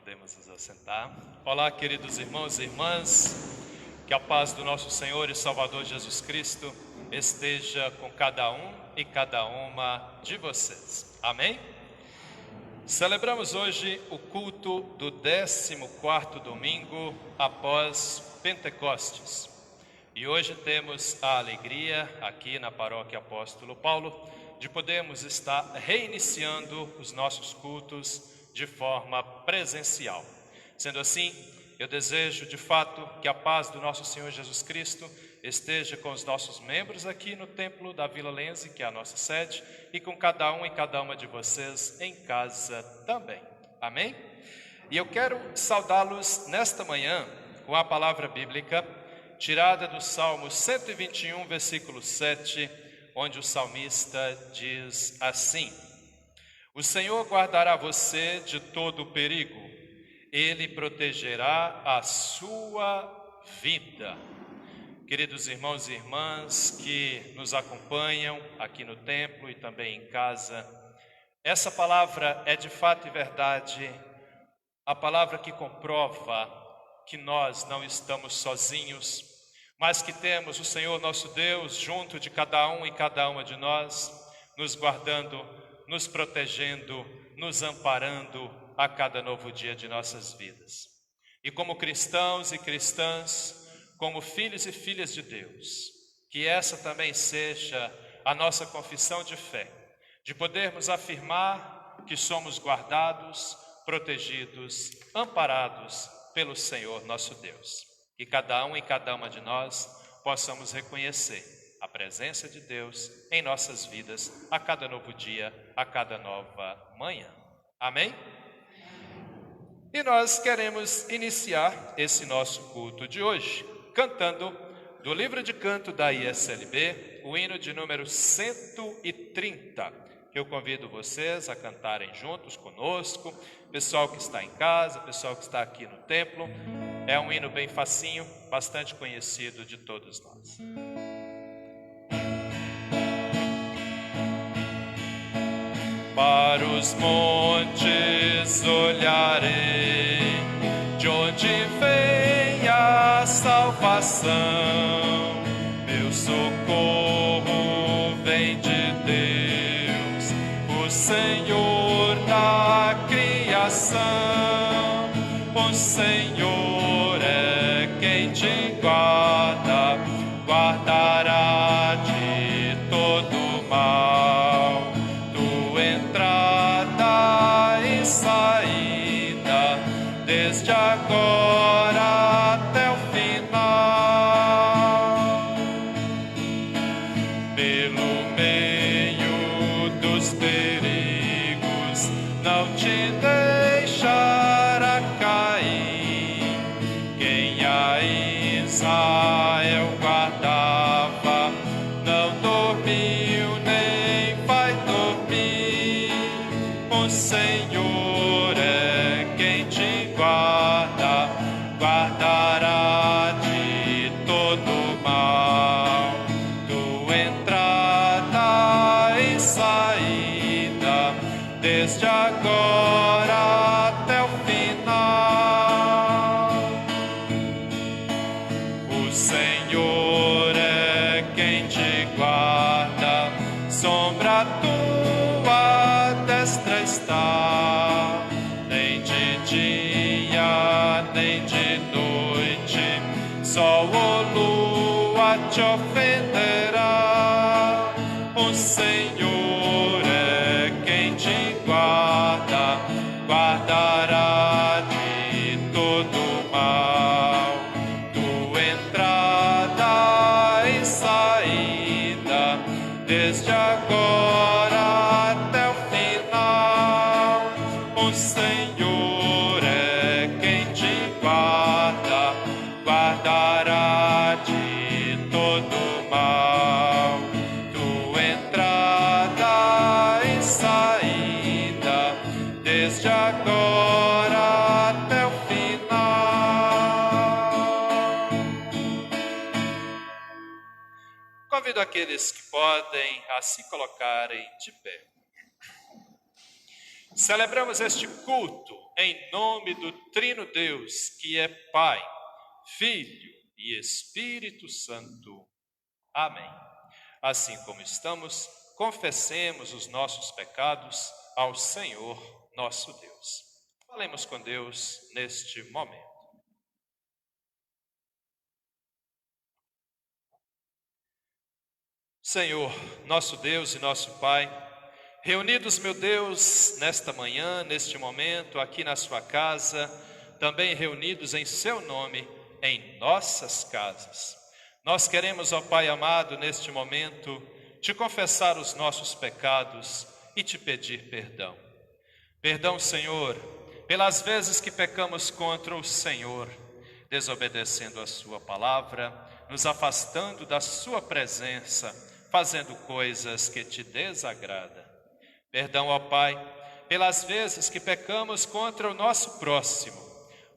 Podemos nos assentar. Olá, queridos irmãos e irmãs, que a paz do nosso Senhor e Salvador Jesus Cristo esteja com cada um e cada uma de vocês. Amém? Celebramos hoje o culto do 14º domingo após Pentecostes. E hoje temos a alegria, aqui na Paróquia Apóstolo Paulo, de podermos estar reiniciando os nossos cultos de forma presencial. Sendo assim, eu desejo de fato que a paz do nosso Senhor Jesus Cristo esteja com os nossos membros aqui no Templo da Vila Lense, que é a nossa sede, e com cada um e cada uma de vocês em casa também. Amém? E eu quero saudá-los nesta manhã com a palavra bíblica tirada do Salmo 121, versículo 7, onde o salmista diz assim: O Senhor guardará você de todo o perigo, Ele protegerá a sua vida. Queridos irmãos e irmãs que nos acompanham aqui no templo e também em casa, essa palavra é de fato e verdade a palavra que comprova que nós não estamos sozinhos, mas que temos o Senhor nosso Deus junto de cada um e cada uma de nós, nos guardando, nos protegendo, nos amparando a cada novo dia de nossas vidas. E como cristãos e cristãs, como filhos e filhas de Deus, que essa também seja a nossa confissão de fé, de podermos afirmar que somos guardados, protegidos, amparados pelo Senhor nosso Deus. Que cada um e cada uma de nós possamos reconhecer a presença de Deus em nossas vidas a cada novo dia, a cada nova manhã. Amém? E nós queremos iniciar esse nosso culto de hoje cantando do livro de canto da ISLB, o hino de número 130, que eu convido vocês a cantarem juntos conosco, pessoal que está em casa, pessoal que está aqui no templo. É um hino bem facinho, bastante conhecido de todos nós. Para os montes olharei, de onde vem a salvação. Meu socorro vem de Deus, o Senhor da criação. O Senhor é quem te guarda, guardará de todo mal. Tua entrada e saída, desde agora até o final. Pelo meio dos perigos, não te deixará cair. Quem a Israel guardava, não dormiu nem vai dormir. O Senhor é quem te guarda, guardará de todo mal. Tua entrada e saída, desde agora até o final. O Senhor é quem te guarda, sombra tua destra está. Nem de dia, nem de noite, sol ou lua te ofenderá. O Senhor é quem te guarda, guardará de todo mal. Tua entrada e saída, desde agora até o final. O Senhor é quem te guarda, guardará de todo mal. Tua entrada e saída, desde agora até o final. Convido aqueles que podem a se colocarem de pé. Celebramos este culto em nome do Trino Deus, que é Pai, Filho e Espírito Santo. Amém. Assim como estamos, confessemos os nossos pecados ao Senhor nosso Deus. Falemos com Deus neste momento. Senhor, nosso Deus e nosso Pai, reunidos, meu Deus, nesta manhã, neste momento, aqui na sua casa, também reunidos em seu nome, em nossas casas. Nós queremos, ó Pai amado, neste momento, te confessar os nossos pecados e te pedir perdão. Perdão, Senhor, pelas vezes que pecamos contra o Senhor, desobedecendo a sua palavra, nos afastando da sua presença, fazendo coisas que te desagradam. Perdão, ó Pai, pelas vezes que pecamos contra o nosso próximo,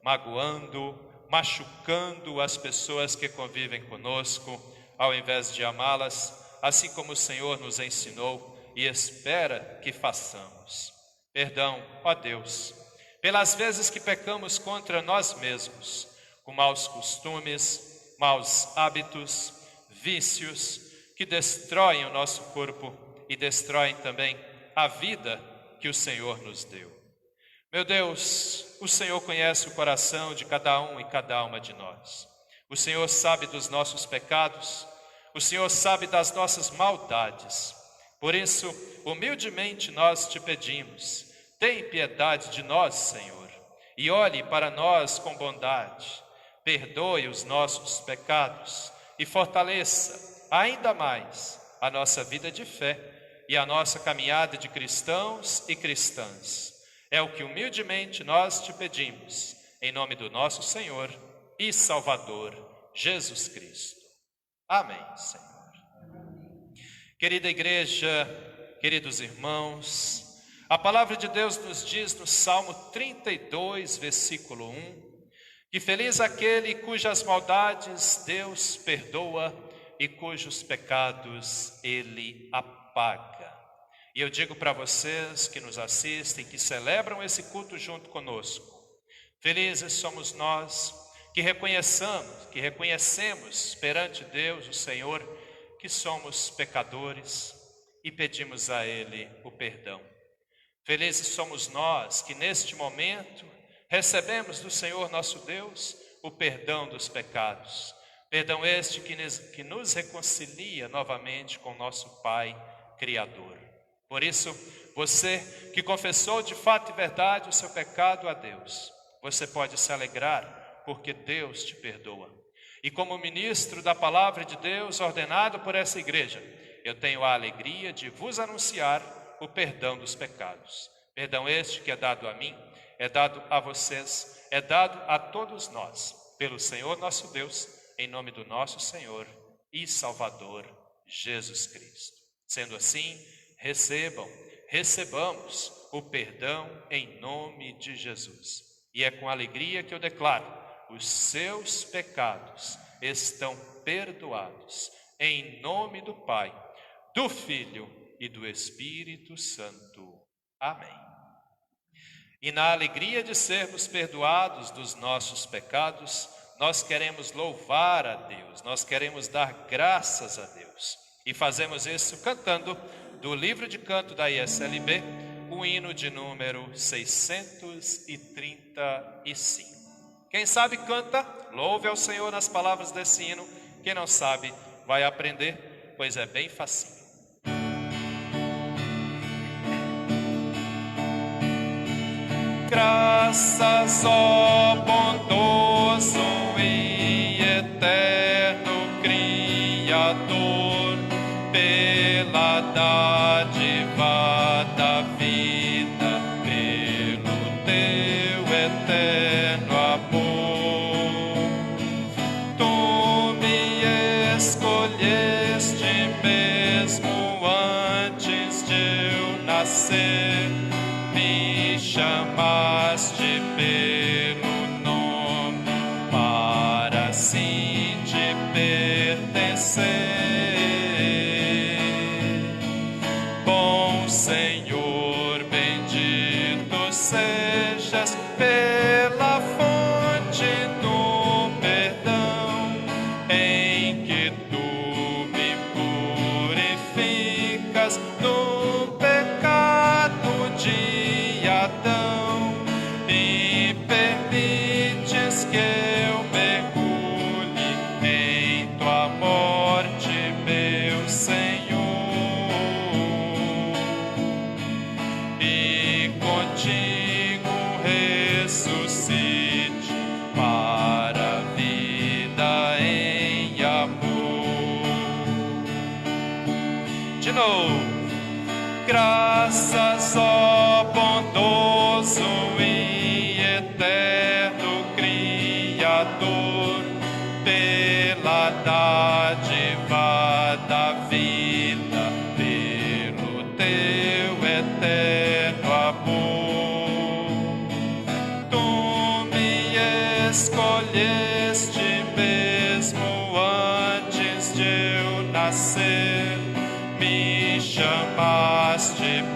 magoando, machucando as pessoas que convivem conosco, ao invés de amá-las, assim como o Senhor nos ensinou e espera que façamos. Perdão, ó Deus, pelas vezes que pecamos contra nós mesmos, com maus costumes, maus hábitos, vícios, que destroem o nosso corpo e destroem também a vida que o Senhor nos deu. Meu Deus, o Senhor conhece o coração de cada um e cada uma de nós. O Senhor sabe dos nossos pecados, o Senhor sabe das nossas maldades. Por isso, humildemente nós te pedimos, tem piedade de nós, Senhor, e olhe para nós com bondade. Perdoe os nossos pecados e fortaleça ainda mais a nossa vida de fé e a nossa caminhada de cristãos e cristãs. É o que humildemente nós te pedimos, em nome do nosso Senhor e Salvador, Jesus Cristo. Amém, Senhor. Querida igreja, queridos irmãos, a palavra de Deus nos diz no Salmo 32, versículo 1, que feliz aquele cujas maldades Deus perdoa e cujos pecados Ele apaga. E eu digo para vocês que nos assistem, que celebram esse culto junto conosco, felizes somos nós que reconhecemos perante Deus, o Senhor, que somos pecadores e pedimos a Ele o perdão. Felizes somos nós que neste momento recebemos do Senhor nosso Deus o perdão dos pecados. Perdão este que nos reconcilia novamente com nosso Pai Criador. Por isso, você que confessou de fato e verdade o seu pecado a Deus, você pode se alegrar porque Deus te perdoa. E como ministro da palavra de Deus ordenado por essa igreja, eu tenho a alegria de vos anunciar o perdão dos pecados. Perdão este que é dado a mim, é dado a vocês, é dado a todos nós, pelo Senhor nosso Deus, em nome do nosso Senhor e Salvador, Jesus Cristo. Sendo assim, recebamos o perdão em nome de Jesus. E é com alegria que eu declaro, os seus pecados estão perdoados, em nome do Pai, do Filho e do Espírito Santo. Amém. E na alegria de sermos perdoados dos nossos pecados, nós queremos louvar a Deus, nós queremos dar graças a Deus. E fazemos isso cantando do livro de canto da ISLB, o hino de número 635. Quem sabe canta, louve ao Senhor nas palavras desse hino. Quem não sabe vai aprender, pois é bem facinho. Graças, ó bondoso e eterno Criador, pela dádiva da vida, pelo teu eterno amor. Tu me escolheste mesmo antes de eu nascer, me chamaste pelo nome para assim te pertencer. Bom Senhor, bendito sejas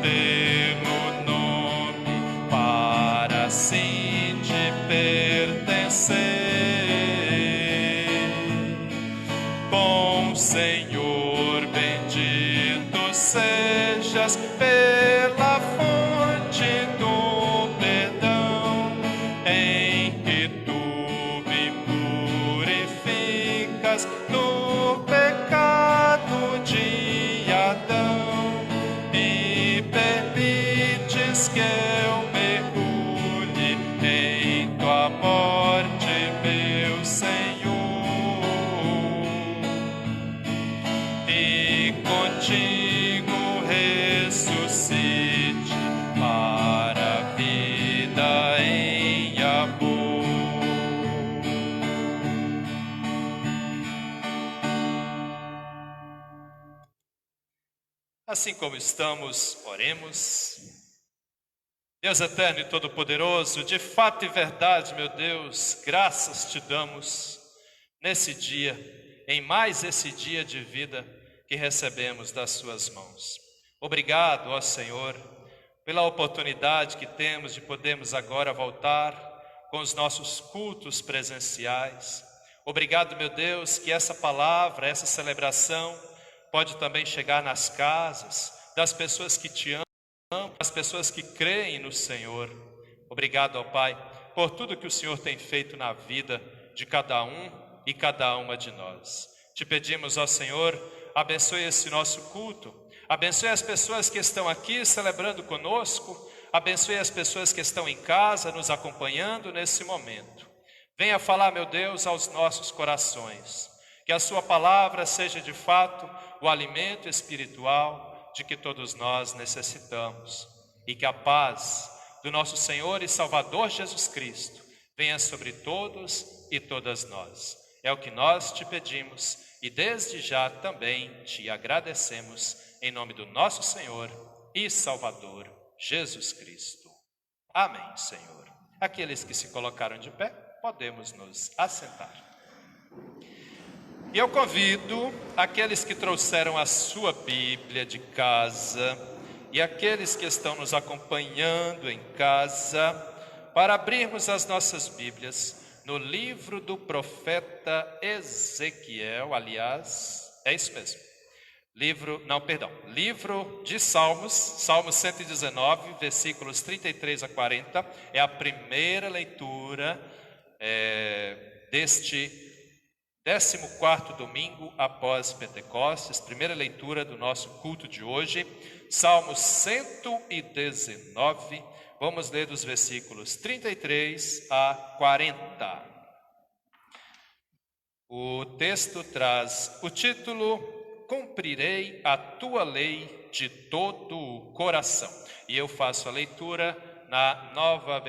teu nome para assim te pertencer. Bom Senhor, bendito sejas pela fonte do perdão, em que tu me purificas do pecado de Adão e permites que eu mergulhe em tua morte, meu Senhor, e contigo ressuscite para a vida em amor. Assim como estamos, oremos. Deus eterno e todo-poderoso, de fato e verdade, meu Deus, graças te damos nesse dia, em mais esse dia de vida que recebemos das suas mãos. Obrigado, ó Senhor, pela oportunidade que temos de podermos agora voltar com os nossos cultos presenciais. Obrigado, meu Deus, que essa palavra, essa celebração pode também chegar nas casas das pessoas que te amam, as pessoas que creem no Senhor. Obrigado, ó Pai, por tudo que o Senhor tem feito na vida de cada um e cada uma de nós. Te pedimos, ó Senhor, abençoe esse nosso culto, abençoe as pessoas que estão aqui celebrando conosco, abençoe as pessoas que estão em casa nos acompanhando nesse momento. Venha falar, meu Deus, aos nossos corações, que a sua palavra seja de fato o alimento espiritual de que todos nós necessitamos, e que a paz do nosso Senhor e Salvador Jesus Cristo venha sobre todos e todas nós. É o que nós te pedimos e desde já também te agradecemos em nome do nosso Senhor e Salvador Jesus Cristo. Amém, Senhor. Aqueles que se colocaram de pé, podemos nos assentar. E eu convido aqueles que trouxeram a sua Bíblia de casa e aqueles que estão nos acompanhando em casa para abrirmos as nossas Bíblias no livro do profeta Ezequiel, aliás, é isso mesmo. Livro de Salmos, Salmo 119, versículos 33 a 40, é a primeira leitura deste 14º domingo após Pentecostes, primeira leitura do nosso culto de hoje, Salmo 119, vamos ler dos versículos 33 a 40. O texto traz o título: Cumprirei a tua lei de todo o coração. E eu faço a leitura na nova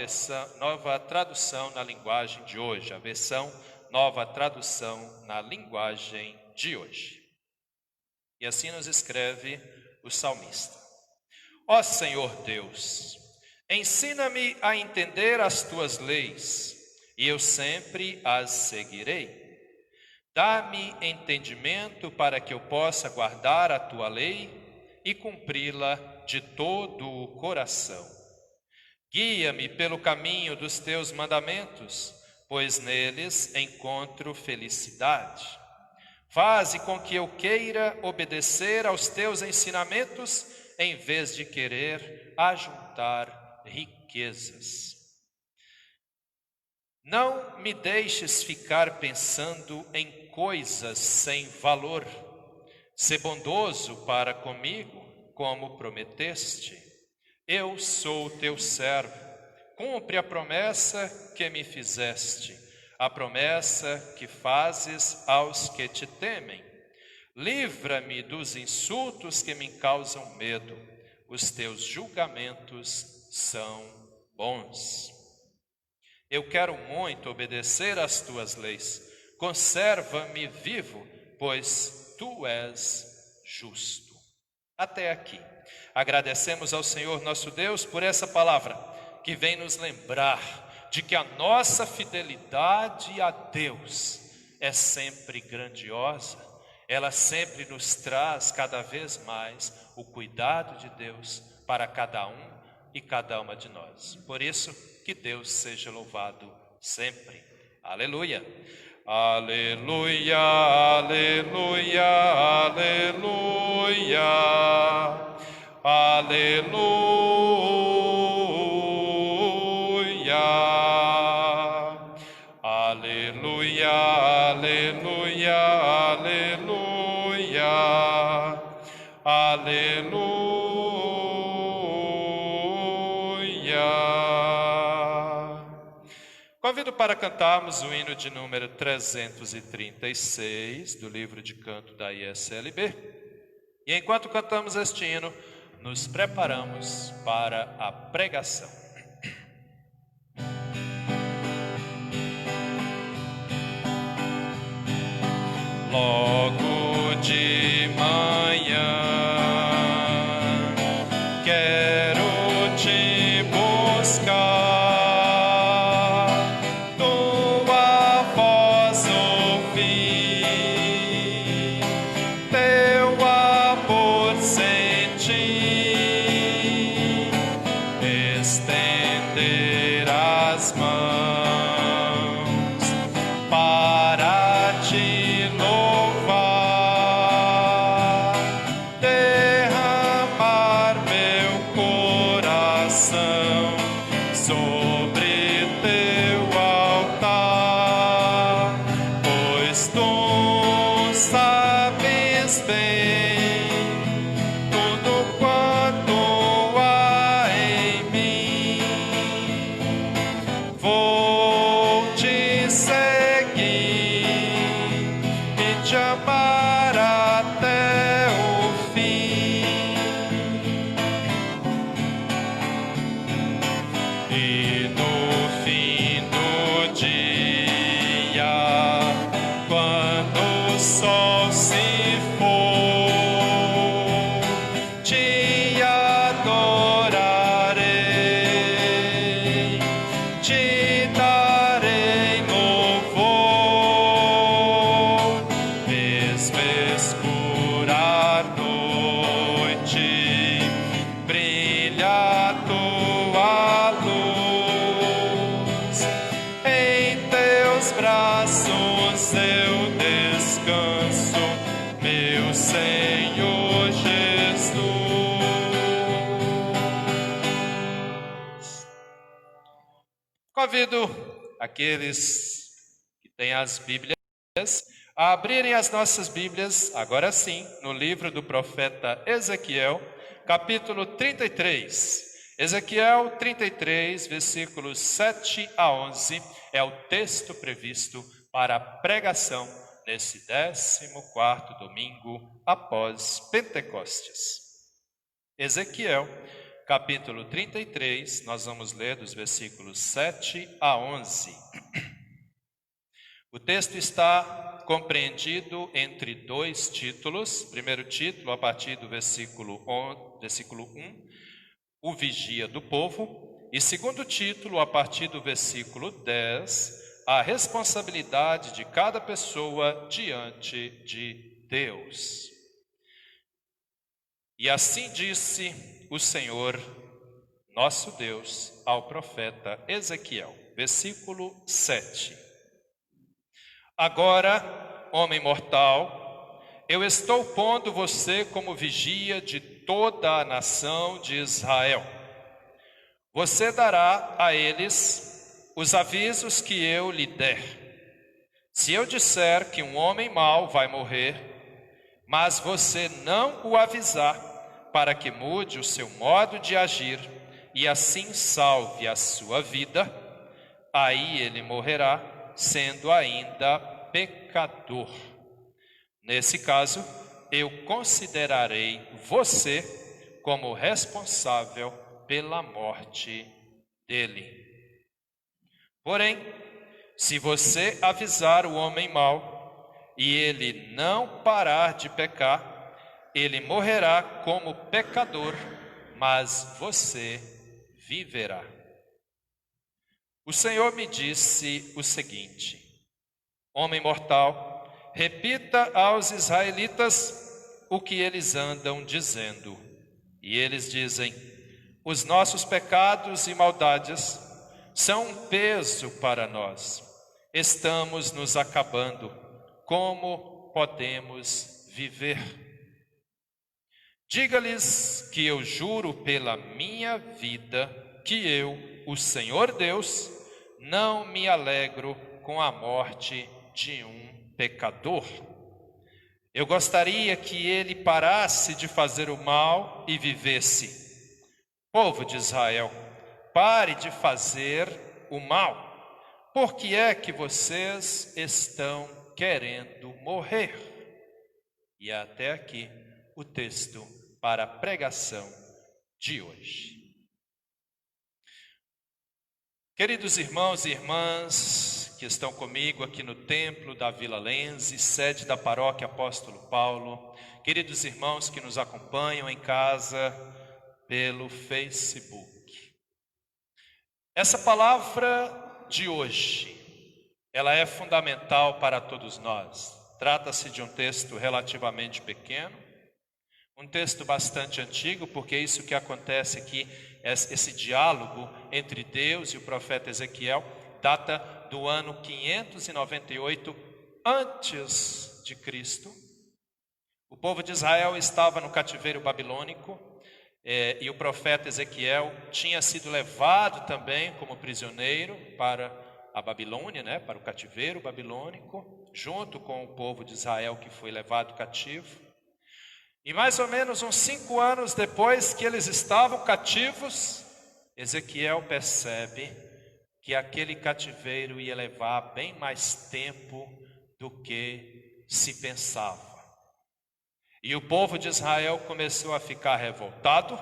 tradução na linguagem de hoje, a versão Nova tradução na linguagem de hoje. E assim nos escreve o salmista: Ó Senhor Deus, ensina-me a entender as tuas leis, e eu sempre as seguirei. Dá-me entendimento para que eu possa guardar a tua lei e cumpri-la de todo o coração. Guia-me pelo caminho dos teus mandamentos, pois neles encontro felicidade. Faze com que eu queira obedecer aos teus ensinamentos, em vez de querer ajuntar riquezas. Não me deixes ficar pensando em coisas sem valor. Sê bondoso para comigo, como prometeste. Eu sou teu servo. Cumpre a promessa que me fizeste, a promessa que fazes aos que te temem. Livra-me dos insultos que me causam medo. Os teus julgamentos são bons. Eu quero muito obedecer às tuas leis. Conserva-me vivo, pois tu és justo. Até aqui. Agradecemos ao Senhor nosso Deus por essa palavra, que vem nos lembrar de que a nossa fidelidade a Deus é sempre grandiosa. Ela sempre nos traz cada vez mais o cuidado de Deus para cada um e cada uma de nós. Por isso, que Deus seja louvado sempre. Aleluia. Aleluia, aleluia, aleluia, aleluia, aleluia, aleluia, aleluia, aleluia. Convido para cantarmos o hino de número 336 do livro de canto da ISLB. E enquanto cantamos este hino, nos preparamos para a pregação. Logo de manhã quero te buscar. Convido aqueles que têm as Bíblias a abrirem as nossas Bíblias, agora sim, no livro do profeta Ezequiel, capítulo 33. Ezequiel 33, versículos 7 a 11, é o texto previsto para a pregação nesse 14º domingo após Pentecostes. Ezequiel capítulo 33, nós vamos ler dos versículos 7 a 11. O texto está compreendido entre dois títulos. Primeiro título, a partir do versículo 1, o vigia do povo. E segundo título, a partir do versículo 10, a responsabilidade de cada pessoa diante de Deus. E assim disse o Senhor, nosso Deus, ao profeta Ezequiel, versículo 7. Agora, homem mortal, eu estou pondo você como vigia de toda a nação de Israel. Você dará a eles os avisos que eu lhe der. Se eu disser que um homem mau vai morrer, mas você não o avisar, para que mude o seu modo de agir e assim salve a sua vida, aí ele morrerá, sendo ainda pecador. Nesse caso, eu considerarei você como responsável pela morte dele. Porém, se você avisar o homem mau e ele não parar de pecar, ele morrerá como pecador, mas você viverá. O Senhor me disse o seguinte: homem mortal, repita aos israelitas o que eles andam dizendo. E eles dizem: Os nossos pecados e maldades são um peso para nós. Estamos nos acabando. Como podemos viver? Diga-lhes que eu juro pela minha vida que eu, o Senhor Deus, não me alegro com a morte de um pecador. Eu gostaria que ele parasse de fazer o mal e vivesse. Povo de Israel, pare de fazer o mal. Por que é que vocês estão querendo morrer? E até aqui o texto para a pregação de hoje. Queridos irmãos e irmãs que estão comigo aqui no templo da Vila Lense, sede da paróquia Apóstolo Paulo, queridos irmãos que nos acompanham em casa pelo Facebook. Essa palavra de hoje, ela é fundamental para todos nós. Trata-se de um texto relativamente pequeno, um texto bastante antigo, porque é isso que acontece aqui, esse diálogo entre Deus e o profeta Ezequiel, data do ano 598 antes de Cristo. O povo de Israel estava no cativeiro babilônico, e o profeta Ezequiel tinha sido levado também como prisioneiro para a Babilônia, né, para o cativeiro babilônico, junto com o povo de Israel que foi levado cativo. E mais ou menos uns 5 anos depois que eles estavam cativos, Ezequiel percebe que aquele cativeiro ia levar bem mais tempo do que se pensava. E o povo de Israel começou a ficar revoltado,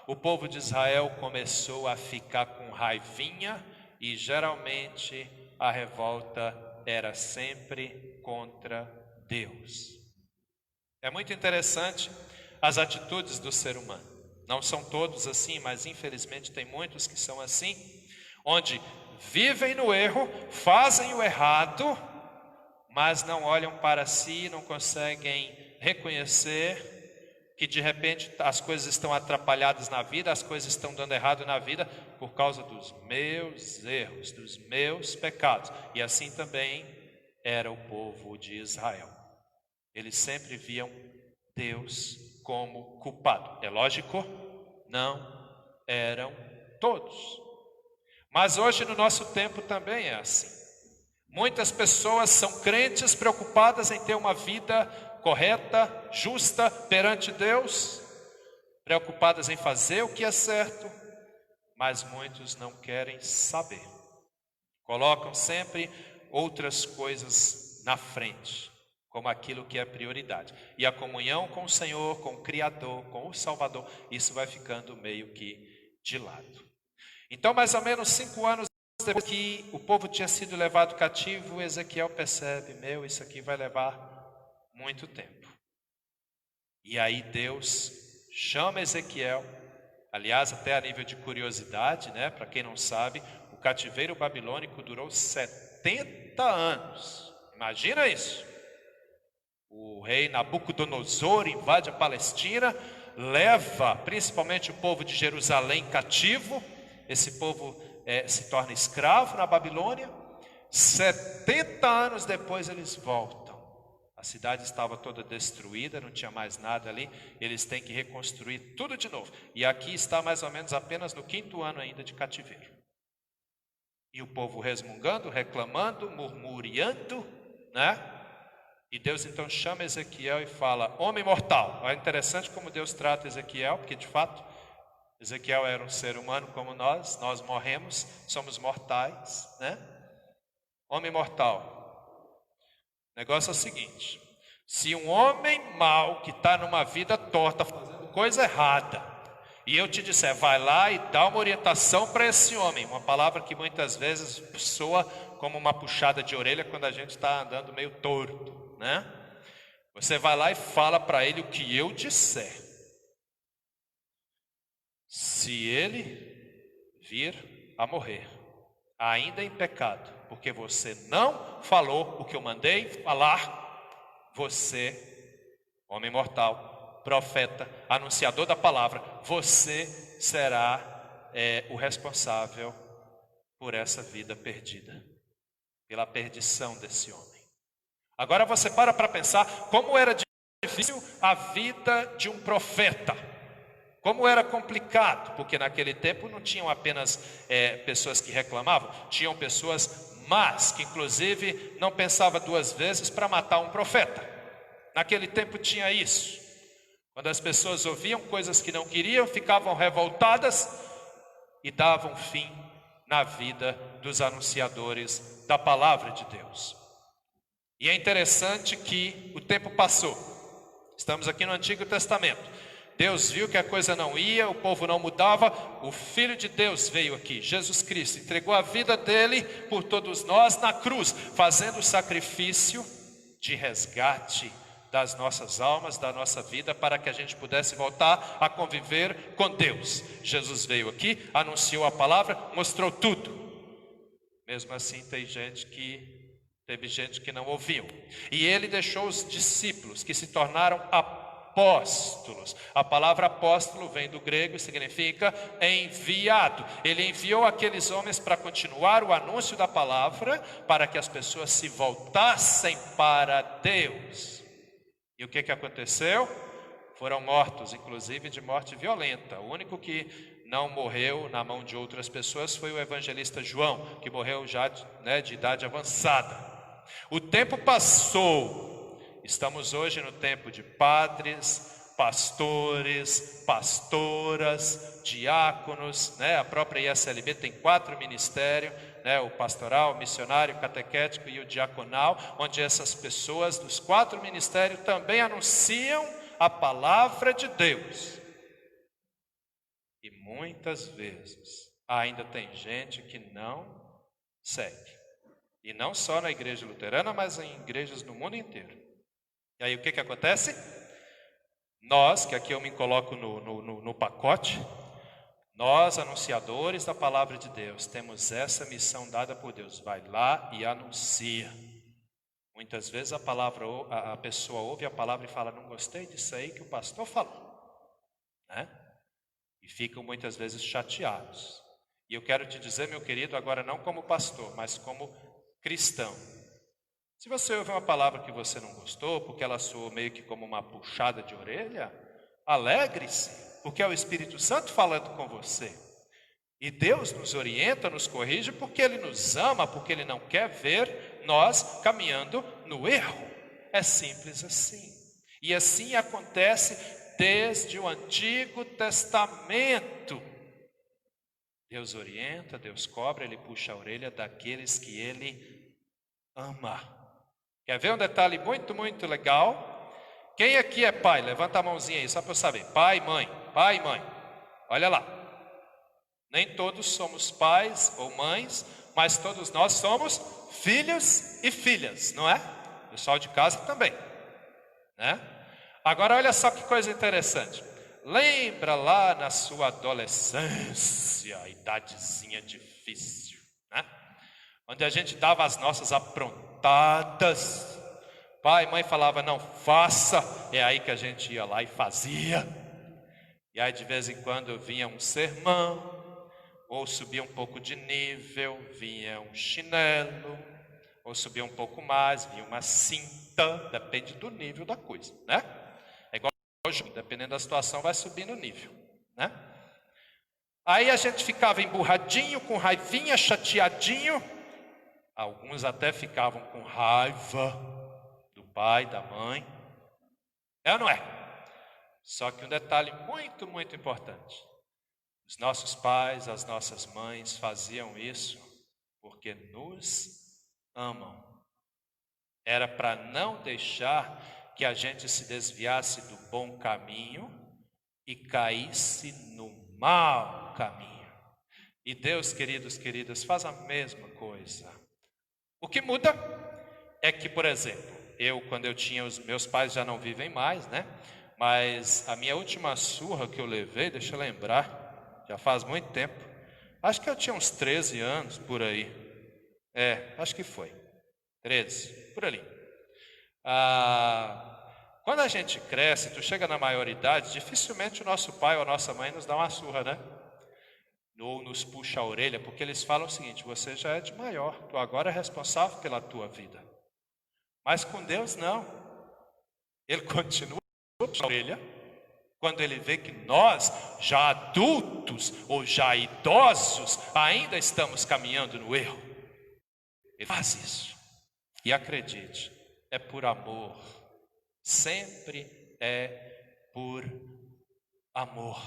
o povo de Israel começou a ficar com raivinha, e geralmente a revolta era sempre contra Deus. É muito interessante as atitudes do ser humano. Não são todos assim, mas infelizmente tem muitos que são assim, onde vivem no erro, fazem o errado, mas não olham para si, não conseguem reconhecer que de repente as coisas estão atrapalhadas na vida, as coisas estão dando errado na vida por causa dos meus erros, dos meus pecados. E assim também era o povo de Israel. Eles sempre viam Deus como culpado. É lógico, não eram todos. Mas hoje no nosso tempo também é assim. Muitas pessoas são crentes preocupadas em ter uma vida correta, justa perante Deus, preocupadas em fazer o que é certo, mas muitos não querem saber. Colocam sempre outras coisas na frente, como aquilo que é prioridade. E a comunhão com o Senhor, com o Criador, com o Salvador, isso vai ficando meio que de lado. Então, mais ou menos 5 anos depois que o povo tinha sido levado cativo, Ezequiel percebe, isso aqui vai levar muito tempo. E aí Deus chama Ezequiel, aliás, até a nível de curiosidade, né? Para quem não sabe, o cativeiro babilônico durou 70 anos. Imagina isso. O rei Nabucodonosor invade a Palestina, leva principalmente o povo de Jerusalém cativo. Esse povo se torna escravo na Babilônia. 70 anos depois eles voltam. A cidade estava toda destruída, não tinha mais nada ali. Eles têm que reconstruir tudo de novo. E aqui está mais ou menos apenas no 5º ano ainda de cativeiro. E o povo resmungando, reclamando, murmurando, né? E Deus então chama Ezequiel e fala: homem mortal. É interessante como Deus trata Ezequiel, porque de fato Ezequiel era um ser humano como nós morremos, somos mortais, né? Homem mortal. O negócio é o seguinte: se um homem mau que está numa vida torta, fazendo coisa errada, e eu te disser, vai lá e dá uma orientação para esse homem, uma palavra que muitas vezes soa como uma puxada de orelha quando a gente está andando meio torto, né? Você vai lá e fala para ele o que eu disser. Se ele vir a morrer, ainda em pecado, porque você não falou o que eu mandei falar, você, homem mortal, profeta, anunciador da palavra, você será o responsável por essa vida perdida, pela perdição desse homem. Agora você para pensar como era difícil a vida de um profeta, como era complicado, porque naquele tempo não tinham apenas pessoas que reclamavam, tinham pessoas más, que inclusive não pensavam duas vezes para matar um profeta. Naquele tempo tinha isso. Quando as pessoas ouviam coisas que não queriam, ficavam revoltadas e davam fim na vida dos anunciadores da palavra de Deus. E é interessante que o tempo passou. Estamos aqui no Antigo Testamento. Deus viu que a coisa não ia, o povo não mudava. O Filho de Deus veio aqui, Jesus Cristo, entregou a vida dele por todos nós na cruz, fazendo o sacrifício de resgate das nossas almas, da nossa vida, para que a gente pudesse voltar a conviver com Deus. Jesus veio aqui, anunciou a palavra, mostrou tudo. Mesmo assim teve gente que não ouviu. E ele deixou os discípulos, que se tornaram apóstolos. A palavra apóstolo vem do grego e significa enviado. Ele enviou aqueles homens para continuar o anúncio da palavra, para que as pessoas se voltassem para Deus. E o que aconteceu? Foram mortos, inclusive de morte violenta. O único que não morreu na mão de outras pessoas foi o evangelista João, que morreu já de idade avançada. O tempo passou. Estamos hoje no tempo de padres, pastores, pastoras, diáconos, A própria ISLB tem 4 ministérios, o pastoral, o missionário, o catequético e o diaconal, onde essas pessoas dos 4 ministérios também anunciam a palavra de Deus. E muitas vezes ainda tem gente que não segue. E não só na igreja luterana, mas em igrejas no mundo inteiro. E aí o que acontece? Nós, que aqui eu me coloco no pacote, nós, anunciadores da palavra de Deus, temos essa missão dada por Deus. Vai lá e anuncia. Muitas vezes a pessoa ouve a palavra e fala, não gostei disso aí que o pastor falou, E ficam muitas vezes chateados. E eu quero te dizer, meu querido, agora não como pastor, mas como cristão. Se você ouve uma palavra que você não gostou, porque ela soou meio que como uma puxada de orelha, alegre-se, porque é o Espírito Santo falando com você. E Deus nos orienta, nos corrige, porque Ele nos ama, porque Ele não quer ver nós caminhando no erro. É simples assim. E assim acontece desde o Antigo Testamento. Deus orienta, Deus cobra, Ele puxa a orelha daqueles que Ele ama. Quer ver um detalhe muito, muito legal? Quem aqui é pai? Levanta a mãozinha aí, só para eu saber. Pai e mãe. Olha lá. Nem todos somos pais ou mães, mas todos nós somos filhos e filhas, não é? O pessoal de casa também, Agora olha só que coisa interessante. Lembra lá na sua adolescência, idadezinha difícil, Onde a gente dava as nossas aprontadas. Pai e mãe falava, não faça. É aí que a gente ia lá e fazia. E aí de vez em quando vinha um sermão, ou subia um pouco de nível, vinha um chinelo, ou subia um pouco mais, vinha uma cinta, depende do nível da coisa, É igual hoje, dependendo da situação, vai subindo o nível, Aí a gente ficava emburradinho, com raivinha, chateadinho. Alguns até ficavam com raiva do pai, da mãe. É ou não é? Só que um detalhe muito, muito importante. Os nossos pais, as nossas mães faziam isso porque nos amam. Era para não deixar que a gente se desviasse do bom caminho e caísse no mau caminho. E Deus, queridos, queridas, faz a mesma coisa. O que muda é que, por exemplo, quando eu tinha os meus pais já não vivem mais, Mas a minha última surra que eu levei, deixa eu lembrar, já faz muito tempo. Acho que eu tinha uns 13 anos por aí. Acho que foi. 13, por ali. Quando a gente cresce, tu chega na maioridade, dificilmente o nosso pai ou a nossa mãe nos dá uma surra, né? Ou nos puxa a orelha, porque eles falam o seguinte: você já é de maior, tu agora é responsável pela tua vida. Mas com Deus não. Ele continua puxando a orelha quando ele vê que nós, já adultos ou já idosos, ainda estamos caminhando no erro. Ele faz isso. E acredite, é por amor. Sempre é por amor.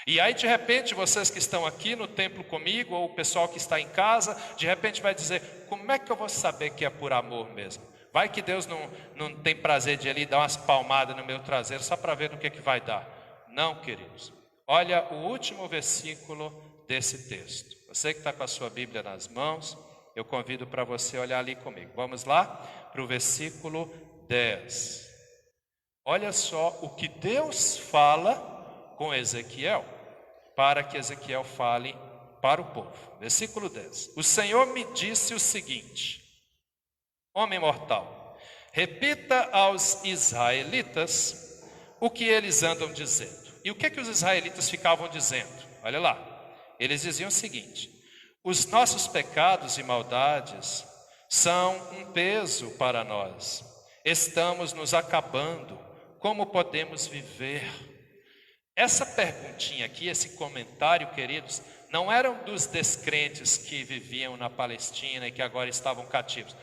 E aí de repente vocês que estão aqui no templo comigo, ou o pessoal que está em casa, de repente vai dizer: como é que eu vou saber que é por amor mesmo? Vai que Deus não tem prazer de ali dar umas palmadas no meu traseiro só para ver no que vai dar. Não, queridos. Olha o último versículo desse texto. Você que está com a sua Bíblia nas mãos, eu convido para você olhar ali comigo. Vamos lá para o versículo 10. Olha só o que Deus fala com Ezequiel, para que Ezequiel fale para o povo. Versículo 10. O Senhor me disse o seguinte: homem mortal, repita aos israelitas o que eles andam dizendo. E o que os israelitas ficavam dizendo? Olha lá, eles diziam o seguinte: os nossos pecados e maldades são um peso para nós, estamos nos acabando, como podemos viver? Essa perguntinha aqui, esse comentário, queridos, não eram dos descrentes que viviam na Palestina e que agora estavam cativos.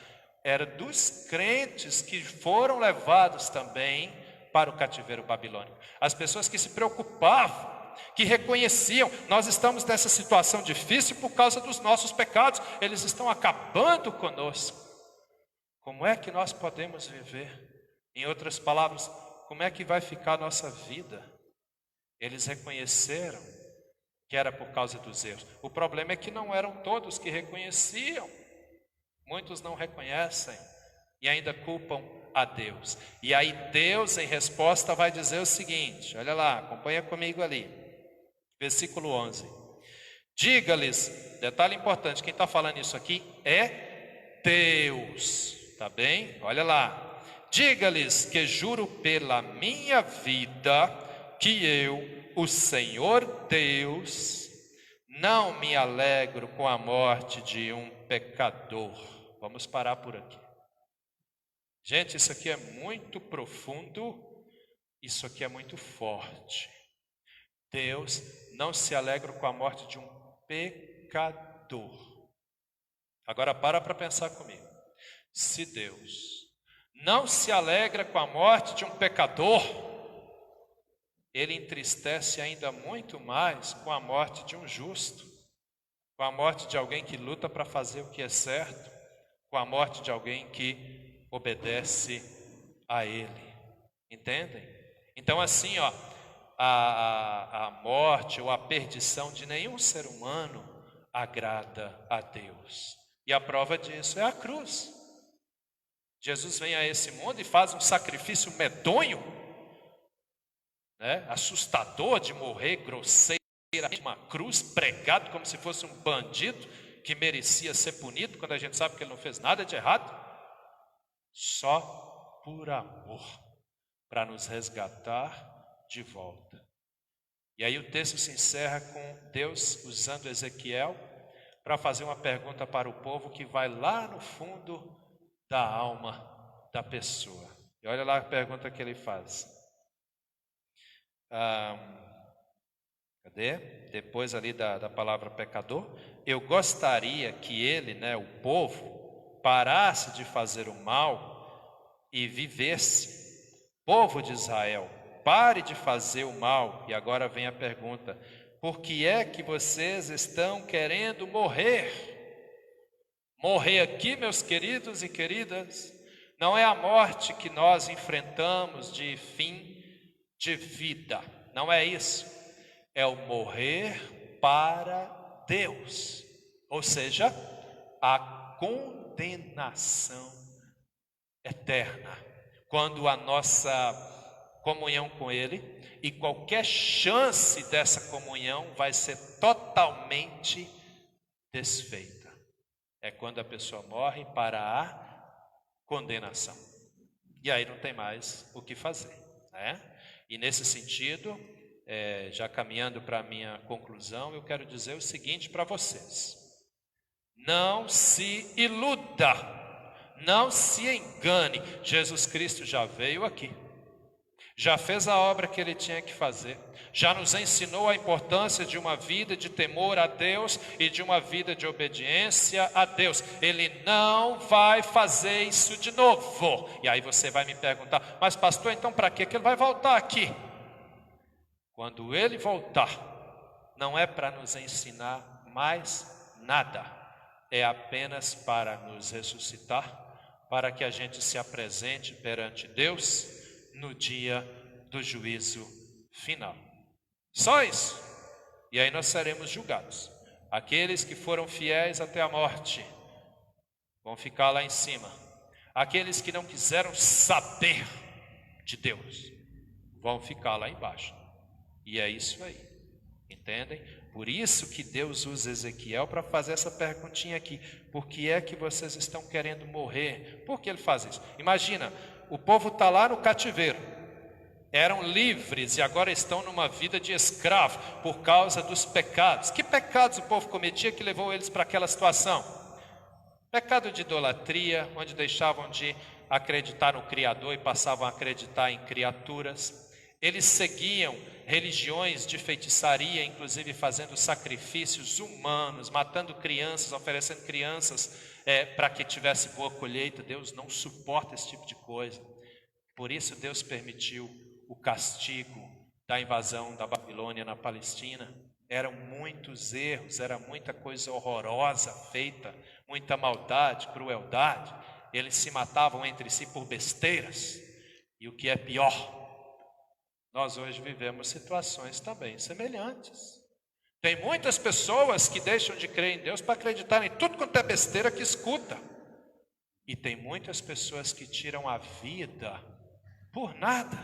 Era dos crentes que foram levados também para o cativeiro babilônico. As pessoas que se preocupavam, que reconheciam: nós estamos nessa situação difícil por causa dos nossos pecados, eles estão acabando conosco. Como é que nós podemos viver? Em outras palavras, como é que vai ficar a nossa vida? Eles reconheceram que era por causa dos erros. O problema é que não eram todos que reconheciam. Muitos não reconhecem e ainda culpam a Deus. E aí Deus, em resposta, vai dizer o seguinte: olha lá, acompanha comigo ali. Versículo 11. Diga-lhes, detalhe importante, quem está falando isso aqui é Deus. Tá bem? Olha lá. Diga-lhes que juro pela minha vida que eu, o Senhor Deus, não me alegro com a morte de um pecador. Vamos parar por aqui. Gente, isso aqui é muito profundo, isso aqui é muito forte. Deus não se alegra com a morte de um pecador. Agora para pensar comigo. Se Deus não se alegra com a morte de um pecador, Ele entristece ainda muito mais com a morte de um justo, com a morte de alguém que luta para fazer o que é certo, com a morte de alguém que obedece a Ele. Entendem? Então assim, a morte ou a perdição de nenhum ser humano agrada a Deus. E a prova disso é a cruz. Jesus vem a esse mundo e faz um sacrifício medonho, assustador, de morrer grosseiramente, uma cruz, pregado como se fosse um bandido que merecia ser punido, quando a gente sabe que ele não fez nada de errado, só por amor, para nos resgatar de volta. E aí o texto se encerra com Deus usando Ezequiel para fazer uma pergunta para o povo que vai lá no fundo da alma da pessoa. E olha lá a pergunta que ele faz. Cadê? Depois ali da palavra pecador. Eu gostaria que ele, o povo, parasse de fazer o mal e vivesse. Povo de Israel, pare de fazer o mal. E agora vem a pergunta: por que é que vocês estão querendo morrer? Morrer aqui, meus queridos e queridas, não é a morte que nós enfrentamos de fim de vida, não é isso. É o morrer para Deus, ou seja, a condenação eterna, quando a nossa comunhão com Ele e qualquer chance dessa comunhão vai ser totalmente desfeita. É quando a pessoa morre para a condenação. E aí não tem mais o que fazer, né? E nesse sentido, já caminhando para a minha conclusão, eu quero dizer o seguinte para vocês: não se iluda, não se engane. Jesus Cristo já veio aqui, já fez a obra que Ele tinha que fazer, já nos ensinou a importância de uma vida de temor a Deus e de uma vida de obediência a Deus. Ele não vai fazer isso de novo. E aí você vai me perguntar: mas pastor, então para que Ele vai voltar aqui? Quando Ele voltar, não é para nos ensinar mais nada, é apenas para nos ressuscitar, para que a gente se apresente perante Deus no dia do juízo final. Só isso. E aí nós seremos julgados. Aqueles que foram fiéis até a morte vão ficar lá em cima. Aqueles que não quiseram saber de Deus vão ficar lá embaixo. E é isso aí, entendem? Por isso que Deus usa Ezequiel para fazer essa perguntinha aqui: por que é que vocês estão querendo morrer? Por que ele faz isso? Imagina, o povo está lá no cativeiro, eram livres e agora estão numa vida de escravo por causa dos pecados. Que pecados o povo cometia que levou eles para aquela situação? Pecado de idolatria, onde deixavam de acreditar no Criador e passavam a acreditar em criaturas. Eles seguiam religiões de feitiçaria, inclusive fazendo sacrifícios humanos, matando crianças, oferecendo crianças para que tivesse boa colheita. Deus não suporta esse tipo de coisa. Por isso Deus permitiu o castigo da invasão da Babilônia na Palestina. Eram muitos erros, era muita coisa horrorosa feita, muita maldade, crueldade. Eles se matavam entre si por besteiras. E o que é pior, nós hoje vivemos situações também semelhantes. Tem muitas pessoas que deixam de crer em Deus para acreditar em tudo quanto é besteira que escuta. E tem muitas pessoas que tiram a vida por nada.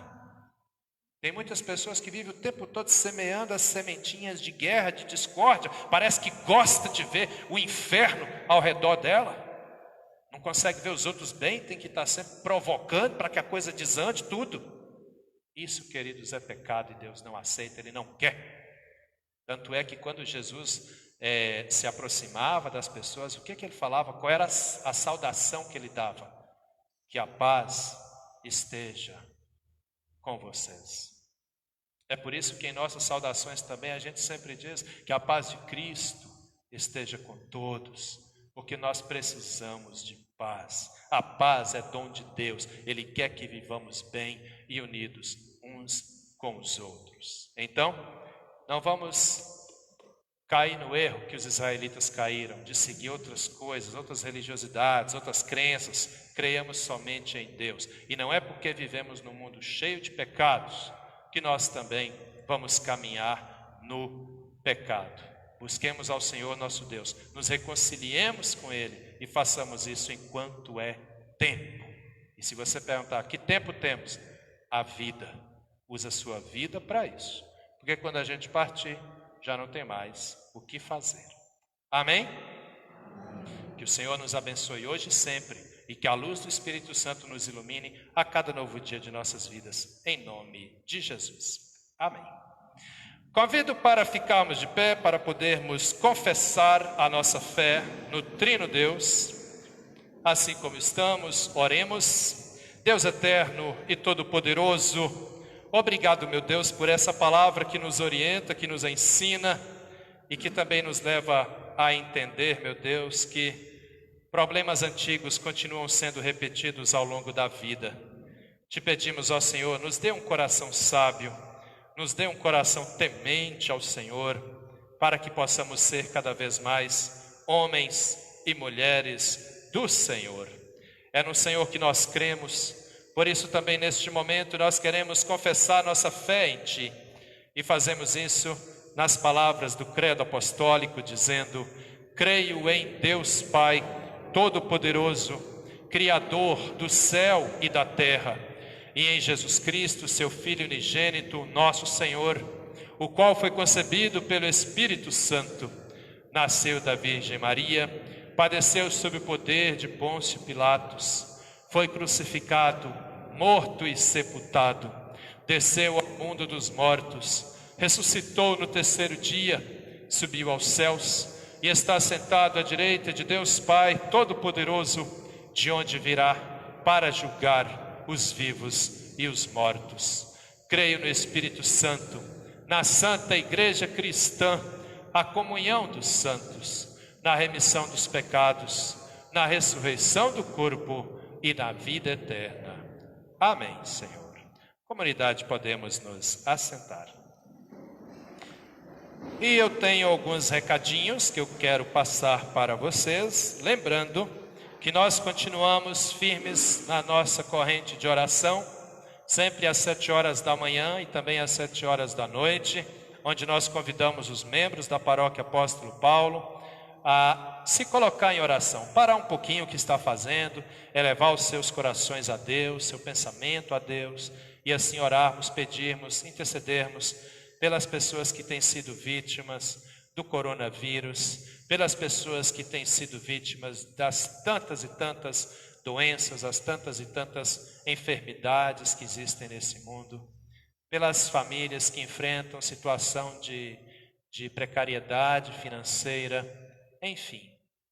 Tem muitas pessoas que vivem o tempo todo semeando as sementinhas de guerra, de discórdia. Parece que gosta de ver o inferno ao redor dela. Não consegue ver os outros bem, tem que estar sempre provocando para que a coisa desande tudo. Isso, queridos, é pecado e Deus não aceita, Ele não quer. Tanto é que quando Jesus se aproximava das pessoas, o que Ele falava? Qual era a saudação que Ele dava? Que a paz esteja com vocês. É por isso que em nossas saudações também a gente sempre diz que a paz de Cristo esteja com todos, porque nós precisamos de paz. A paz é dom de Deus, Ele quer que vivamos bem e unidos uns com os outros. Então, não vamos cair no erro que os israelitas caíram, de seguir outras coisas, outras religiosidades, outras crenças. Creiamos somente em Deus. E não é porque vivemos num mundo cheio de pecados que nós também vamos caminhar no pecado. Busquemos ao Senhor nosso Deus, nos reconciliemos com Ele e façamos isso enquanto é tempo. E se você perguntar, que tempo temos? A vida. Usa a sua vida para isso. Porque quando a gente partir, já não tem mais o que fazer. Amém? Que o Senhor nos abençoe hoje e sempre, e que a luz do Espírito Santo nos ilumine a cada novo dia de nossas vidas, em nome de Jesus. Amém. Convido para ficarmos de pé, para podermos confessar a nossa fé no Trino Deus. Assim como estamos, oremos. Deus eterno e todo-poderoso, obrigado, meu Deus, por essa palavra que nos orienta, que nos ensina e que também nos leva a entender, meu Deus, que problemas antigos continuam sendo repetidos ao longo da vida. Te pedimos, ó Senhor, nos dê um coração sábio, nos dê um coração temente ao Senhor, para que possamos ser cada vez mais homens e mulheres do Senhor. É no Senhor que nós cremos, por isso também neste momento nós queremos confessar nossa fé em Ti. E fazemos isso nas palavras do credo apostólico, dizendo: creio em Deus Pai Todo-Poderoso, Criador do céu e da terra, e em Jesus Cristo, seu Filho unigênito, nosso Senhor, o qual foi concebido pelo Espírito Santo, nasceu da Virgem Maria, padeceu sob o poder de Pôncio Pilatos, foi crucificado, morto e sepultado, desceu ao mundo dos mortos, ressuscitou no terceiro dia, subiu aos céus e está sentado à direita de Deus Pai Todo-Poderoso, de onde virá para julgar os vivos e os mortos. Creio no Espírito Santo, na Santa Igreja Cristã, a comunhão dos santos, na remissão dos pecados, na ressurreição do corpo e na vida eterna. Amém, Senhor. Comunidade, podemos nos assentar. E eu tenho alguns recadinhos que eu quero passar para vocês, lembrando que nós continuamos firmes na nossa corrente de oração, sempre às 7 horas da manhã e também às 7 horas da noite, onde nós convidamos os membros da Paróquia Apóstolo Paulo a se colocar em oração, parar um pouquinho o que está fazendo, elevar os seus corações a Deus, seu pensamento a Deus, e assim orarmos, pedirmos, intercedermos pelas pessoas que têm sido vítimas do coronavírus, pelas pessoas que têm sido vítimas das tantas e tantas doenças, as tantas e tantas enfermidades que existem nesse mundo, pelas famílias que enfrentam situação de precariedade financeira, enfim,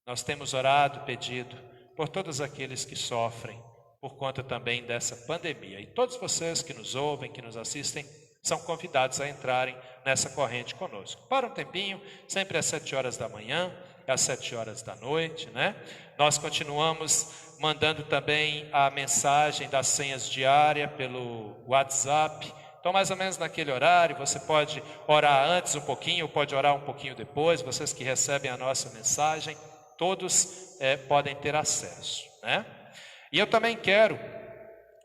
nós temos orado, pedido por todos aqueles que sofrem por conta também dessa pandemia. E todos vocês que nos ouvem, que nos assistem, são convidados a entrarem nessa corrente conosco. Para um tempinho, sempre às 7 horas da manhã, às 7 horas da noite, né? Nós continuamos mandando também a mensagem das senhas diárias pelo WhatsApp. Então, mais ou menos naquele horário, você pode orar antes um pouquinho, pode orar um pouquinho depois, vocês que recebem a nossa mensagem, todos podem ter acesso, né? E eu também quero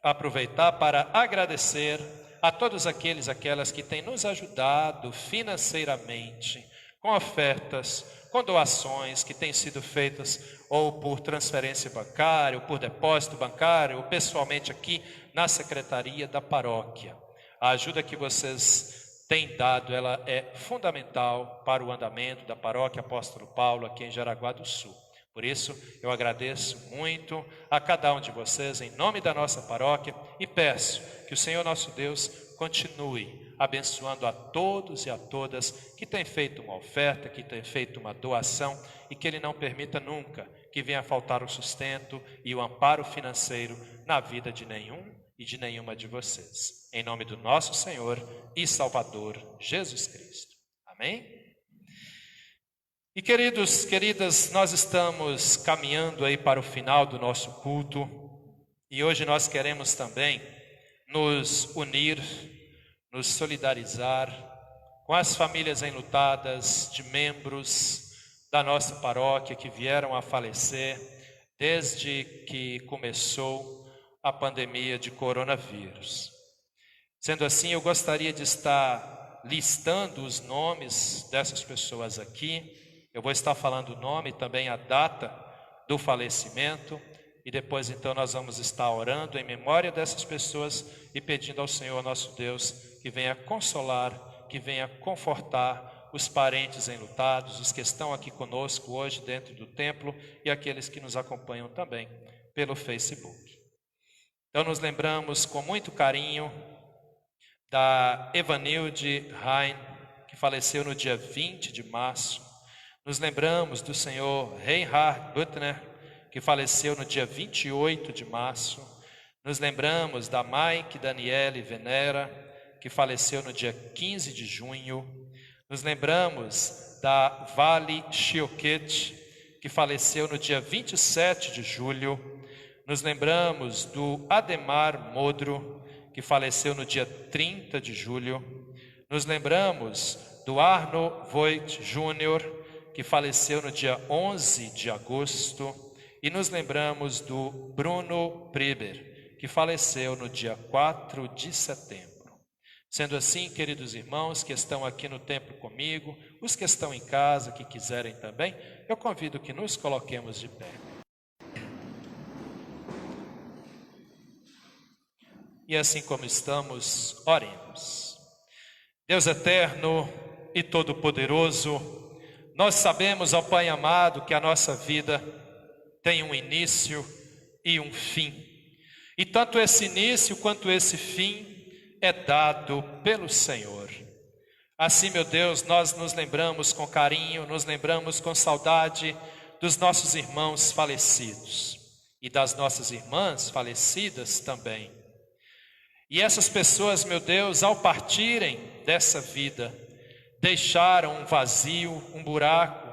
aproveitar para agradecer a todos aquelas que têm nos ajudado financeiramente, com ofertas, com doações que têm sido feitas ou por transferência bancária, ou por depósito bancário, ou pessoalmente aqui na secretaria da paróquia. A ajuda que vocês têm dado, ela é fundamental para o andamento da Paróquia Apóstolo Paulo aqui em Jaraguá do Sul. Por isso, eu agradeço muito a cada um de vocês em nome da nossa paróquia e peço que o Senhor nosso Deus continue abençoando a todos e a todas que têm feito uma oferta, que têm feito uma doação e que Ele não permita nunca que venha faltar o sustento e o amparo financeiro na vida de nenhum e de nenhuma de vocês. Em nome do nosso Senhor e Salvador Jesus Cristo. Amém? E queridos, queridas, nós estamos caminhando aí para o final do nosso culto e hoje nós queremos também nos unir, nos solidarizar com as famílias enlutadas de membros da nossa paróquia que vieram a falecer desde que começou a pandemia de coronavírus. Sendo assim, eu gostaria de estar listando os nomes dessas pessoas aqui. Eu vou estar falando o nome e também a data do falecimento e depois então nós vamos estar orando em memória dessas pessoas e pedindo ao Senhor nosso Deus que venha consolar, que venha confortar os parentes enlutados, os que estão aqui conosco hoje dentro do templo e aqueles que nos acompanham também pelo Facebook. Então nos lembramos com muito carinho da Evanilde Rain, que faleceu no dia 20 de março. Nos lembramos do senhor Reinhard Büttner, que faleceu no dia 28 de março. Nos lembramos da Mike Daniele Venera, que faleceu no dia 15 de junho. Nos lembramos da Vali Chioquet, que faleceu no dia 27 de julho. Nos lembramos do Ademar Modro, que faleceu no dia 30 de julho. Nos lembramos do Arno Voigt Jr., que faleceu no dia 11 de agosto, e nos lembramos do Bruno Priber, que faleceu no dia 4 de setembro. Sendo assim, queridos irmãos que estão aqui no templo comigo, os que estão em casa, que quiserem também, eu convido que nos coloquemos de pé. E assim como estamos, oremos. Deus eterno e todo-poderoso, nós sabemos, ó Pai amado, que a nossa vida tem um início e um fim. E tanto esse início quanto esse fim é dado pelo Senhor. Assim, meu Deus, nós nos lembramos com carinho, nos lembramos com saudade dos nossos irmãos falecidos e das nossas irmãs falecidas também. E essas pessoas, meu Deus, ao partirem dessa vida, deixaram um vazio, um buraco,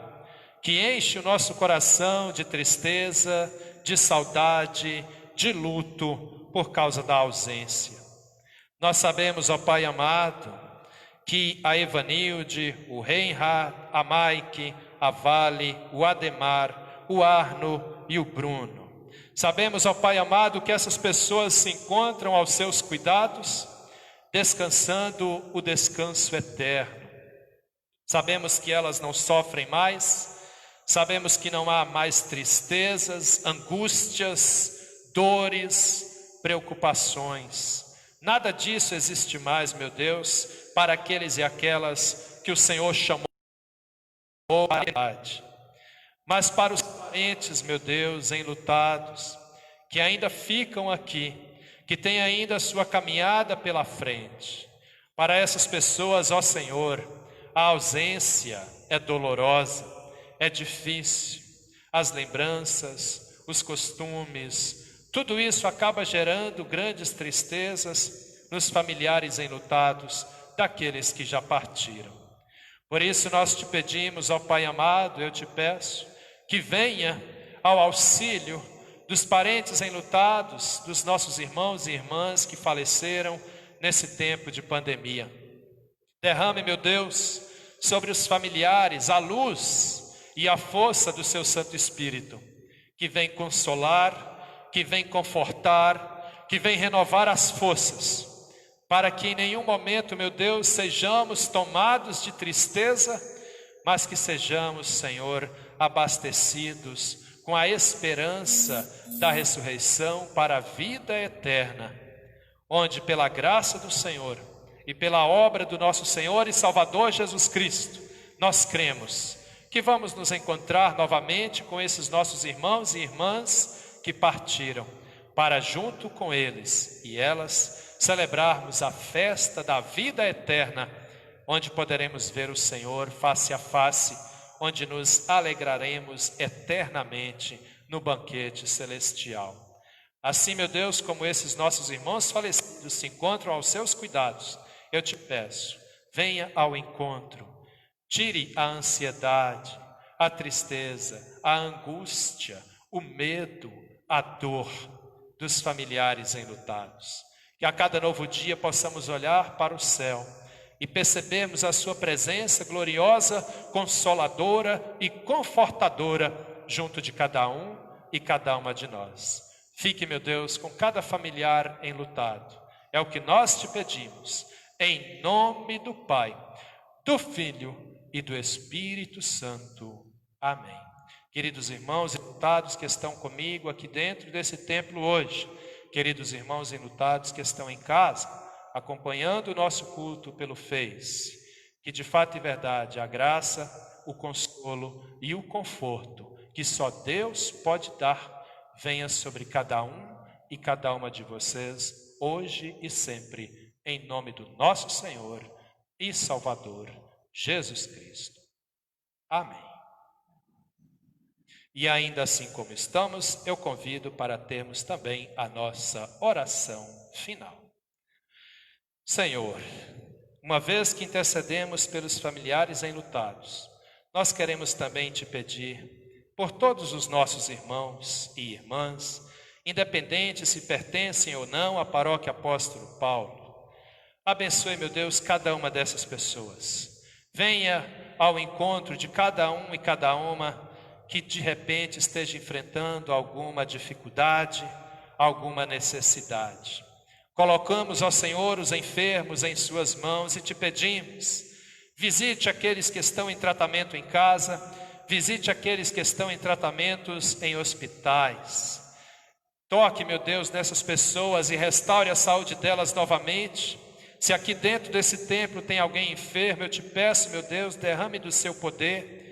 que enche o nosso coração de tristeza, de saudade, de luto por causa da ausência. Nós sabemos, ó Pai amado, que a Evanilde, o Reinhard, a Mike, a Vale, o Ademar, o Arno e o Bruno. Sabemos, ó Pai amado, que essas pessoas se encontram aos seus cuidados, descansando o descanso eterno. Sabemos que elas não sofrem mais, sabemos que não há mais tristezas, angústias, dores, preocupações. Nada disso existe mais, meu Deus, para aqueles e aquelas que o Senhor chamou para a verdade. Mas para os parentes, meu Deus, enlutados, que ainda ficam aqui, que têm ainda a sua caminhada pela frente, para essas pessoas, ó Senhor, a ausência é dolorosa, é difícil, as lembranças, os costumes, tudo isso acaba gerando grandes tristezas nos familiares enlutados daqueles que já partiram. Por isso nós te pedimos, ó Pai amado, eu te peço, que venha ao auxílio dos parentes enlutados, dos nossos irmãos e irmãs que faleceram nesse tempo de pandemia. Derrame, meu Deus, sobre os familiares a luz e a força do seu Santo Espírito, que vem consolar, que vem confortar, que vem renovar as forças, para que em nenhum momento, meu Deus, sejamos tomados de tristeza, mas que sejamos, Senhor, abastecidos com a esperança da ressurreição para a vida eterna, onde pela graça do Senhor e pela obra do nosso Senhor e Salvador Jesus Cristo, nós cremos que vamos nos encontrar novamente com esses nossos irmãos e irmãs que partiram, para junto com eles e elas celebrarmos a festa da vida eterna, onde poderemos ver o Senhor face a face, onde nos alegraremos eternamente no banquete celestial. Assim, meu Deus, como esses nossos irmãos falecidos se encontram aos seus cuidados, eu te peço, venha ao encontro, tire a ansiedade, a tristeza, a angústia, o medo, a dor dos familiares enlutados. Que a cada novo dia possamos olhar para o céu e percebermos a sua presença gloriosa, consoladora e confortadora junto de cada um e cada uma de nós. Fique, meu Deus, com cada familiar enlutado. É o que nós te pedimos, em nome do Pai, do Filho e do Espírito Santo. Amém. Queridos irmãos enlutados que estão comigo aqui dentro desse templo hoje, queridos irmãos enlutados que estão em casa, acompanhando o nosso culto pelo Face, que de fato e verdade a graça, o consolo e o conforto que só Deus pode dar, venha sobre cada um e cada uma de vocês, hoje e sempre, em nome do nosso Senhor e Salvador, Jesus Cristo. Amém. E ainda assim como estamos, eu convido para termos também a nossa oração final. Senhor, uma vez que intercedemos pelos familiares enlutados, nós queremos também te pedir por todos os nossos irmãos e irmãs, independente se pertencem ou não à Paróquia Apóstolo Paulo. Abençoe, meu Deus, cada uma dessas pessoas. Venha ao encontro de cada um e cada uma que de repente esteja enfrentando alguma dificuldade, alguma necessidade. Colocamos ao Senhor os enfermos em suas mãos e te pedimos, visite aqueles que estão em tratamento em casa, visite aqueles que estão em tratamentos em hospitais. Toque, meu Deus, nessas pessoas e restaure a saúde delas novamente. Se aqui dentro desse templo tem alguém enfermo, eu te peço, meu Deus, derrame do seu poder.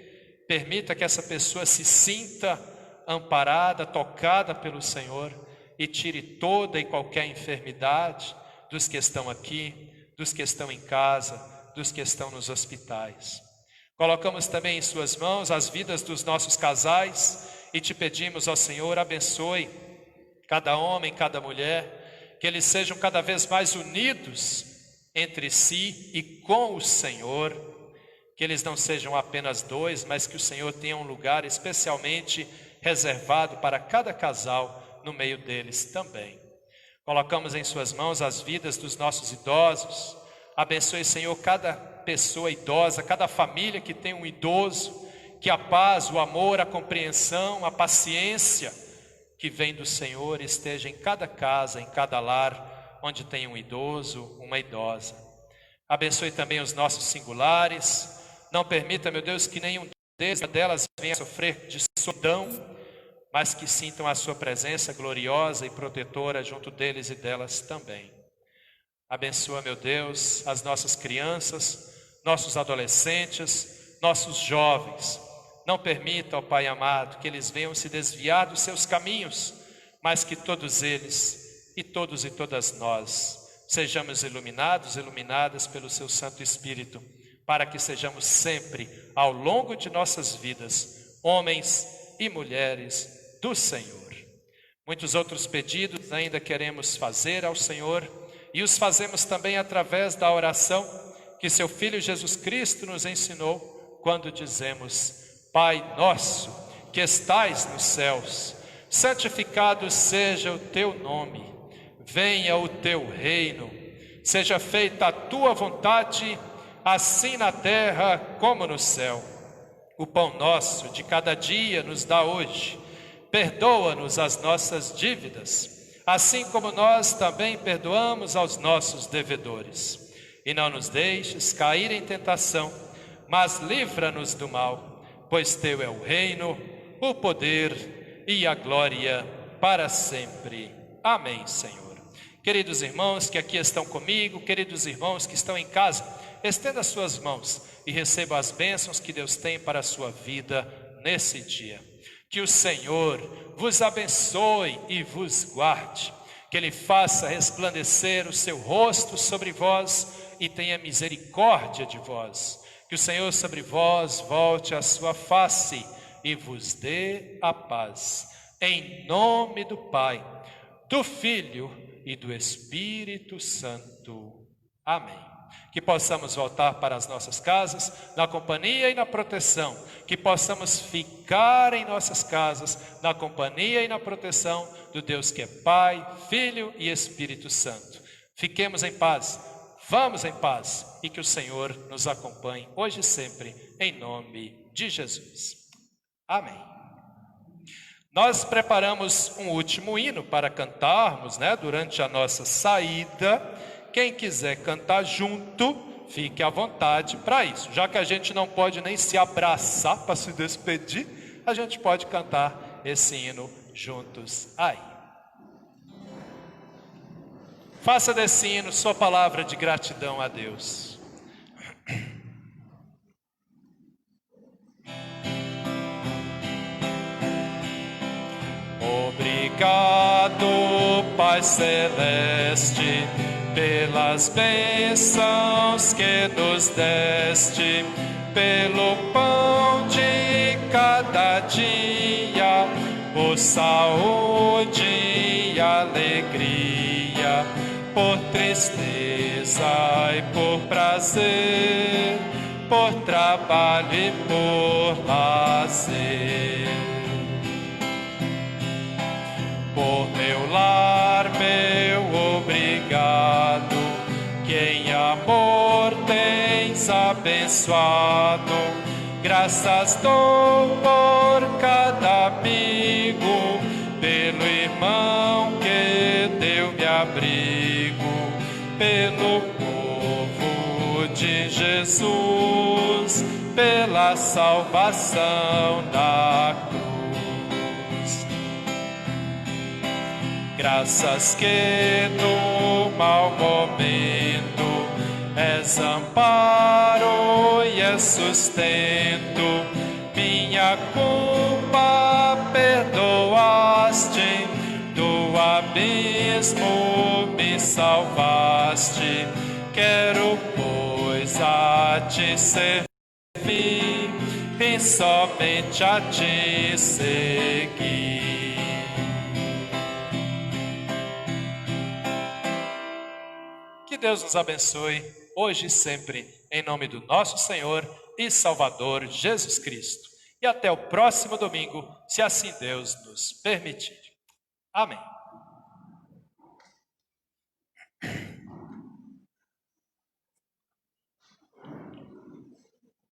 Permita que essa pessoa se sinta amparada, tocada pelo Senhor e tire toda e qualquer enfermidade dos que estão aqui, dos que estão em casa, dos que estão nos hospitais. Colocamos também em suas mãos as vidas dos nossos casais e te pedimos, ó Senhor, abençoe cada homem, cada mulher, que eles sejam cada vez mais unidos entre si e com o Senhor, que eles não sejam apenas dois, mas que o Senhor tenha um lugar especialmente reservado para cada casal no meio deles também. Colocamos em suas mãos as vidas dos nossos idosos. Abençoe, Senhor, cada pessoa idosa, cada família que tem um idoso, que a paz, o amor, a compreensão, a paciência que vem do Senhor esteja em cada casa, em cada lar, onde tem um idoso, uma idosa. Abençoe também os nossos singulares. Não permita, meu Deus, que nenhum delas venha a sofrer de solidão, mas que sintam a sua presença gloriosa e protetora junto deles e delas também. Abençoa, meu Deus, as nossas crianças, nossos adolescentes, nossos jovens. Não permita, ó Pai amado, que eles venham se desviar dos seus caminhos, mas que todos eles e todos e todas nós sejamos iluminados, iluminadas pelo seu Santo Espírito, para que sejamos sempre, ao longo de nossas vidas, homens e mulheres do Senhor. Muitos outros pedidos ainda queremos fazer ao Senhor, e os fazemos também através da oração que seu Filho Jesus Cristo nos ensinou, quando dizemos: Pai nosso, que estais nos céus, santificado seja o teu nome, venha o teu reino, seja feita a tua vontade, assim na terra como no céu. O pão nosso de cada dia nos dá hoje. Perdoa-nos as nossas dívidas, assim como nós também perdoamos aos nossos devedores. E não nos deixes cair em tentação, mas livra-nos do mal, pois teu é o reino, o poder e a glória para sempre. Amém, Senhor. Queridos irmãos que aqui estão comigo, queridos irmãos que estão em casa, estenda as suas mãos e receba as bênçãos que Deus tem para a sua vida nesse dia. Que o Senhor vos abençoe e vos guarde, que Ele faça resplandecer o seu rosto sobre vós e tenha misericórdia de vós. Que o Senhor sobre vós volte a sua face e vos dê a paz. Em nome do Pai, do Filho e do Espírito Santo. Amém. Que possamos voltar para as nossas casas na companhia e na proteção, que possamos ficar em nossas casas na companhia e na proteção do Deus que é Pai, Filho e Espírito Santo. Fiquemos em paz, vamos em paz e que o Senhor nos acompanhe hoje e sempre, em nome de Jesus. Amém. Nós preparamos um último hino para cantarmos, durante a nossa saída. Quem quiser cantar junto, fique à vontade para isso. Já que a gente não pode nem se abraçar para se despedir, a gente pode cantar esse hino juntos aí. Faça desse hino sua palavra de gratidão a Deus. Obrigado, Pai Celeste, pelas bênçãos que nos deste, pelo pão de cada dia, por saúde e alegria, por tristeza e por prazer, por trabalho e por lazer. Por meu lar, meu obrigado, que em amor tens abençoado. Graças dou por cada amigo, pelo irmão que deu-me abrigo, pelo povo de Jesus, pela salvação da cruz. Graças que no mau momento és amparo e és sustento, minha culpa perdoaste, tua mesmo me salvaste. Quero, pois, a te servir e somente a te seguir. Que Deus nos abençoe, hoje e sempre, em nome do nosso Senhor e Salvador Jesus Cristo. E até o próximo domingo, se assim Deus nos permitir. Amém.